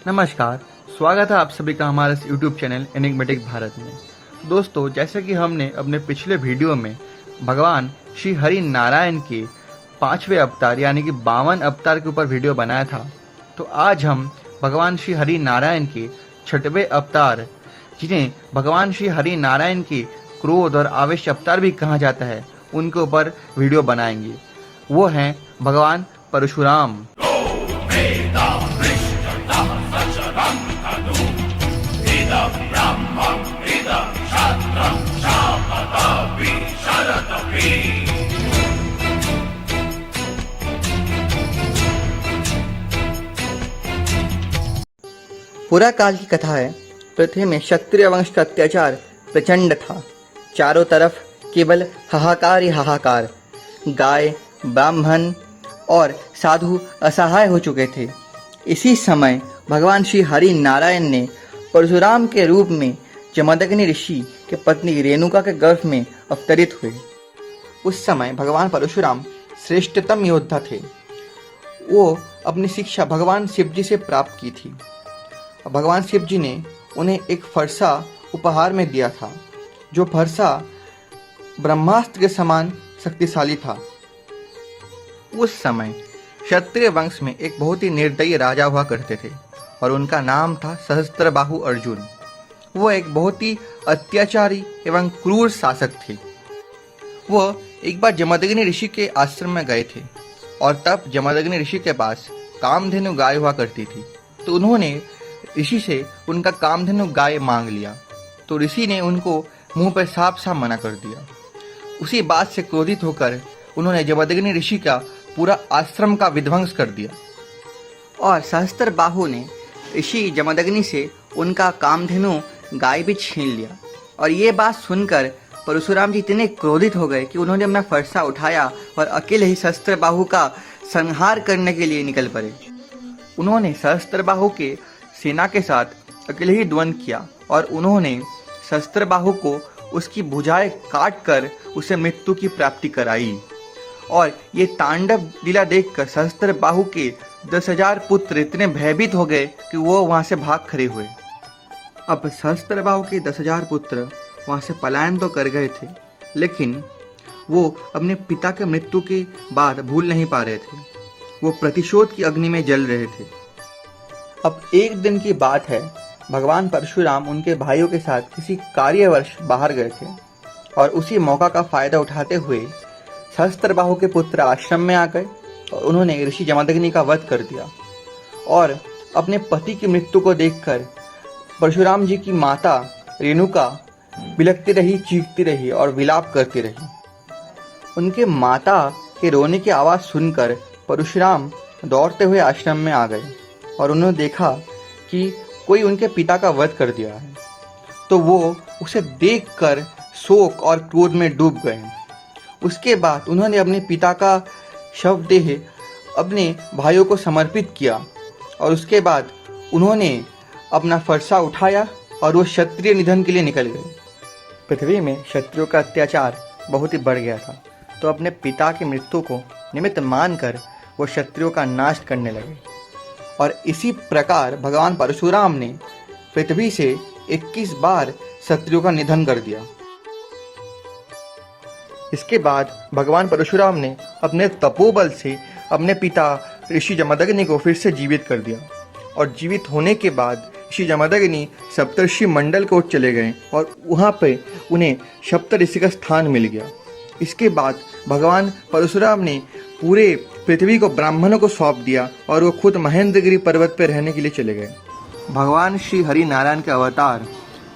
नमस्कार, स्वागत है आप सभी का हमारे इस YouTube चैनल एनिग्मेटिक भारत में। दोस्तों, जैसे कि हमने अपने पिछले वीडियो में भगवान श्री हरि नारायण के 5वें अवतार यानी कि 52 अवतार के ऊपर वीडियो बनाया था, तो आज हम भगवान श्री हरि नारायण के 6वें अवतार, जिन्हें भगवान श्री हरि नारायण के क्रोध और आवेश अवतार भी कहा जाता है, उनके ऊपर वीडियो बनाएंगे। वो हैं भगवान परशुराम। पुरा काल की कथा है। पृथ्वी में क्षत्रिय वंश का अत्याचार प्रचंड था। चारों तरफ केवल हाहाकार ही हाहाकार। गाय, ब्राह्मण और साधु असहाय हो चुके थे। इसी समय भगवान श्री हरि नारायण ने परशुराम के रूप में जमदग्नि ऋषि के पत्नी रेणुका के गर्भ में अवतरित हुए। उस समय भगवान परशुराम श्रेष्ठतम योद्धा थे। वो अपनी शिक्षा भगवान शिव जी से प्राप्त की थी। भगवान शिव जी ने उन्हें एक फरसा उपहार में दिया था, जो फरसा ब्रह्मास्त्र के समान शक्तिशाली था। उस समय क्षत्रिय वंश में एक बहुत ही निर्दयी राजा हुआ करते थे और उनका नाम था सहस्त्रबाहु अर्जुन। वो एक बहुत ही अत्याचारी एवं क्रूर शासक थे। वो एक बार जमदग्नि ऋषि के आश्रम में गए थे और तब जमदग्नि ऋषि के पास कामधेनु गाय हुआ करती थी। तो उन्होंने ऋषि से उनका कामधेनु गाय मांग लिया। तो ऋषि ने उनको मुंह पर साफ साफ मना कर दिया। उसी बात से क्रोधित होकर उन्होंने जमदग्नि ऋषि का पूरा आश्रम का विध्वंस कर दिया। और सहस्त्रबाहु ने ऋषि जमदग्नि से उनका कामधेनु गाय भी छीन लिया। और ये बात सुनकर परशुराम जी इतने क्रोधित हो गए कि उन्होंने अपना फरसा उठाया और अकेले ही सहस्त्रबाहु का संहार करने के लिए निकल पड़े। उन्होंने सहस्त्रबाहु के सेना के साथ अकेले ही द्वंद्व किया और उन्होंने सहस्त्रबाहु को उसकी भुजाएं काट कर उसे मृत्यु की प्राप्ति कराई। और ये तांडव लीला देखकर सहस्त्रबाहु के 10,000 पुत्र इतने भयभीत हो गए कि वो वहां से भाग खड़े हुए। अब सहस्त्रबाहु के 10,000 पुत्र वहां से पलायन तो कर गए थे, लेकिन वो अपने पिता के मृत्यु के बाद भूल नहीं पा रहे थे। वो प्रतिशोध की अग्नि में जल रहे थे। अब एक दिन की बात है, भगवान परशुराम उनके भाइयों के साथ किसी कार्यवश बाहर गए थे और उसी मौका का फायदा उठाते हुए सहस्त्रबाहु के पुत्र आश्रम में आ गए और उन्होंने ऋषि जमदग्नि का वध कर दिया। और अपने पति की मृत्यु को देखकर परशुराम जी की माता रेणुका बिलखती रही, चीखती रही और विलाप करती रही। उनके माता के रोने की आवाज़ सुनकर परशुराम दौड़ते हुए आश्रम में आ गए और उन्होंने देखा कि कोई उनके पिता का वध कर दिया है। तो वो उसे देखकर शोक और क्रोध में डूब गए। उसके बाद उन्होंने अपने पिता का शवदेह अपने भाइयों को समर्पित किया और उसके बाद उन्होंने अपना फरसा उठाया और वो क्षत्रिय निधन के लिए निकल गए। पृथ्वी में क्षत्रियों का अत्याचार बहुत ही बढ़ गया था, तो अपने पिता की मृत्यु को निमित्त मानकर वो क्षत्रियों का नाश करने लगे। और इसी प्रकार भगवान परशुराम ने पृथ्वी से 21 बार क्षत्रियों का निधन कर दिया। इसके बाद भगवान परशुराम ने अपने तपोबल से अपने पिता ऋषि जमदग्नि को फिर से जीवित कर दिया। और जीवित होने के बाद ऋषि जमदग्नि सप्तर्षि मंडल को चले गए और वहाँ पे उन्हें सप्तऋषि का स्थान मिल गया। इसके बाद भगवान परशुराम ने पूरे पृथ्वी को ब्राह्मणों को सौंप दिया और वो खुद महेंद्रगिरी पर्वत पर रहने के लिए चले गए। भगवान श्री हरि नारायण के अवतार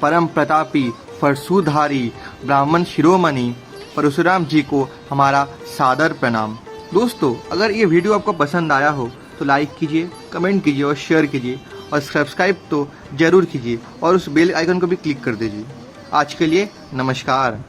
परम प्रतापी फरसूधारी ब्राह्मण शिरोमणि परशुराम जी को हमारा सादर प्रणाम। दोस्तों, अगर ये वीडियो आपको पसंद आया हो तो लाइक कीजिए, कमेंट कीजिए और शेयर कीजिए और सब्सक्राइब तो जरूर कीजिए और उस बेल आइकन को भी क्लिक कर दीजिए। आज के लिए नमस्कार।